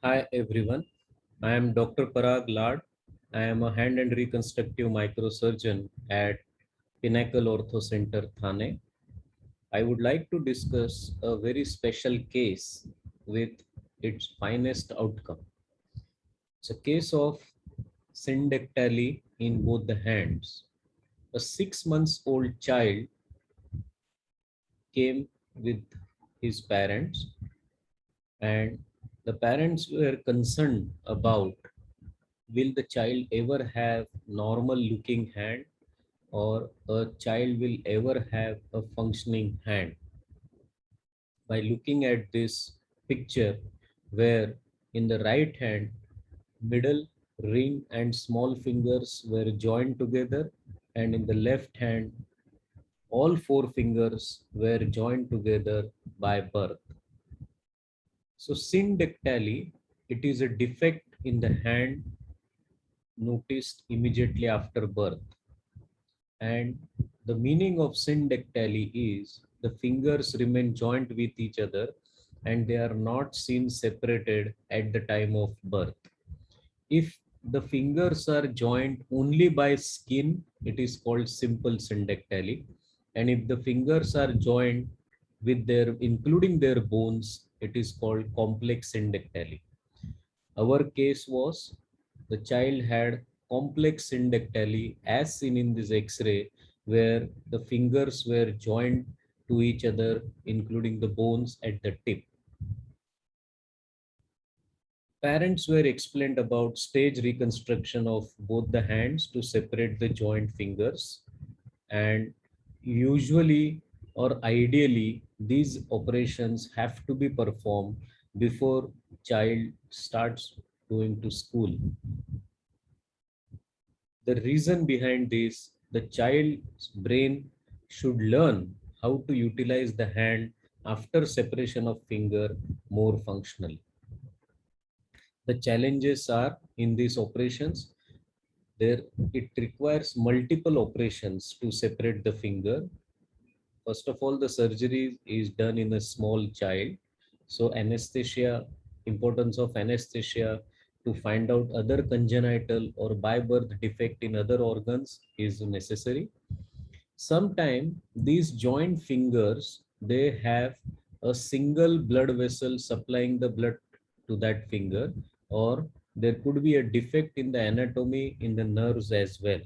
Hi everyone, I am Dr. Parag Lad. I am a hand and reconstructive microsurgeon at Pinnacle Ortho Center, Thane. I would like to discuss a very special case with its finest outcome. It's a case of syndactyly in both the hands. A 6 months old child came with his parents, and the parents were concerned about will the child ever have normal looking hand or a child will ever have a functioning hand. By looking at this picture where in the right hand middle ring and small fingers were joined together, and in the left hand all four fingers were joined together by birth. So syndactyly, it is a defect in the hand noticed immediately after birth. And the meaning of syndactyly is the fingers remain joined with each other and they are not seen separated at the time of birth. If the fingers are joined only by skin, it is called simple syndactyly. And if the fingers are joined with their, including their bones, it is called complex syndactyly. Our case was the child had complex syndactyly as seen in this X-ray, where the fingers were joined to each other, including the bones at the tip. Parents were explained about stage reconstruction of both the hands to separate the joint fingers, and usually or ideally these operations have to be performed before child starts going to school. The reason behind this, the child's brain should learn how to utilize the hand after separation of finger more functionally. The challenges are in these operations. There, it requires multiple operations to separate the finger. First of all, the surgery is done in a small child. So anesthesia, importance of anesthesia to find out other congenital or by birth defect in other organs is necessary. Sometimes these joint fingers, they have a single blood vessel supplying the blood to that finger, or there could be a defect in the anatomy in the nerves as well.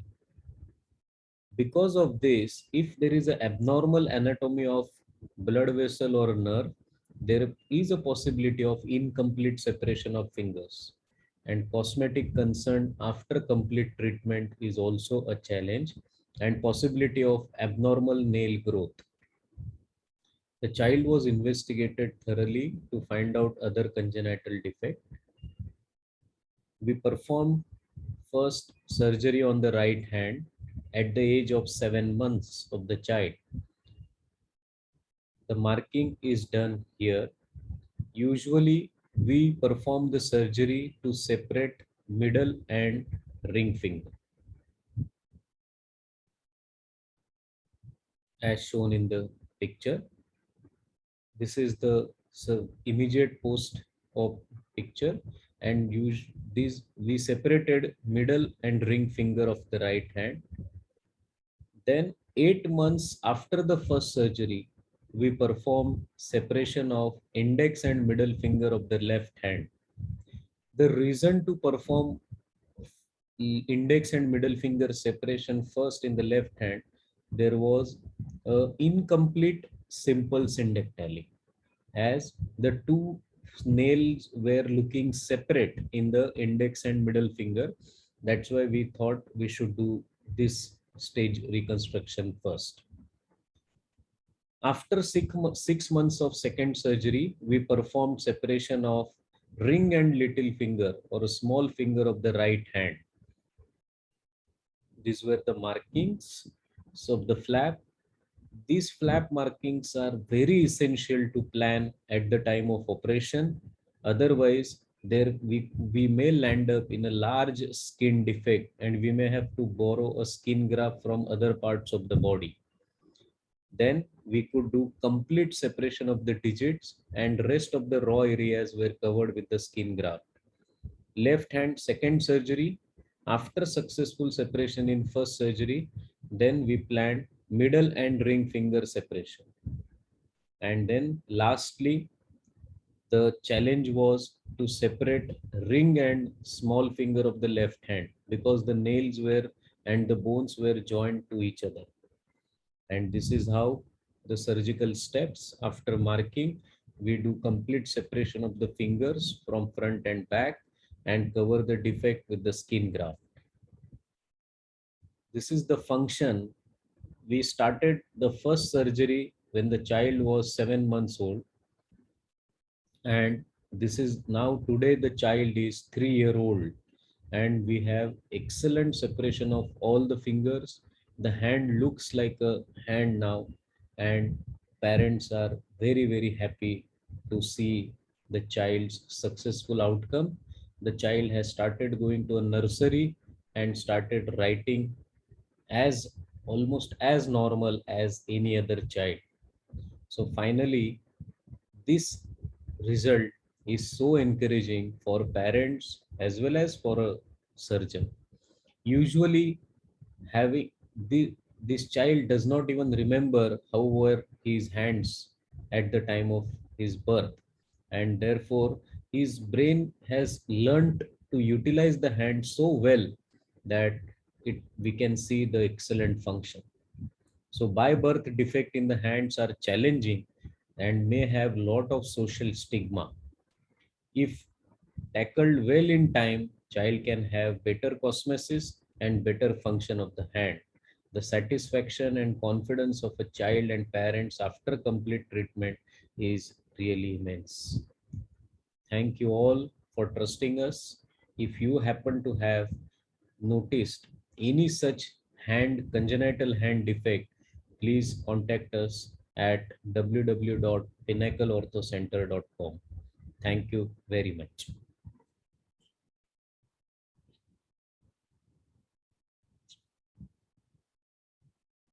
Because of this, if there is an abnormal anatomy of blood vessel or nerve, there is a possibility of incomplete separation of fingers. And cosmetic concern after complete treatment is also a challenge, and possibility of abnormal nail growth. The child was investigated thoroughly to find out other congenital defect. We performed first surgery on the right hand at the age of 7 months of the child. The marking is done here. Usually, we perform the surgery to separate middle and ring finger, as shown in the picture. This is the immediate post of picture, and use these we separated middle and ring finger of the right hand. Then 8 months after the first surgery, we perform separation of index and middle finger of the left hand. The reason to perform index and middle finger separation first in the left hand, there was a incomplete simple syndactyly, as the two nails were looking separate in the index and middle finger. That's why we thought we should do this stage reconstruction first. After 6 months of second surgery, we performed separation of ring and little finger or a small finger of the right hand. These were the markings. So the flap, these flap markings are very essential to plan at the time of operation. Otherwise, we may land up in a large skin defect and we may have to borrow a skin graft from other parts of the body. Then we could do complete separation of the digits and rest of the raw areas were covered with the skin graft. Left hand second surgery. After successful separation in first surgery, then we planned middle and ring finger separation. And then lastly, the challenge was to separate ring and small finger of the left hand because the nails were and the bones were joined to each other. And this is how the surgical steps after marking, we do complete separation of the fingers from front and back and cover the defect with the skin graft. This is the function. We started the first surgery when the child was 7 months old, and this is now today the child is 3 year old, and we have excellent separation of all the fingers. The hand looks like a hand now, and parents are very happy to see the child's successful outcome. The child has started going to a nursery and started writing as almost as normal as any other child. So finally, this result is so encouraging for parents as well as for a surgeon. Usually, having this child does not even remember how were his hands at the time of his birth, and therefore his brain has learnt to utilize the hand so well that we can see the excellent function. So by birth defect in the hands are challenging and may have lot of social stigma. If tackled well in time, child can have better cosmesis and better function of the hand. The satisfaction and confidence of a child and parents after complete treatment is really immense. Thank you all for trusting us. If you happen to have noticed any such hand congenital hand defect, please contact us at www.pinnacleorthocenter.com. Thank you very much.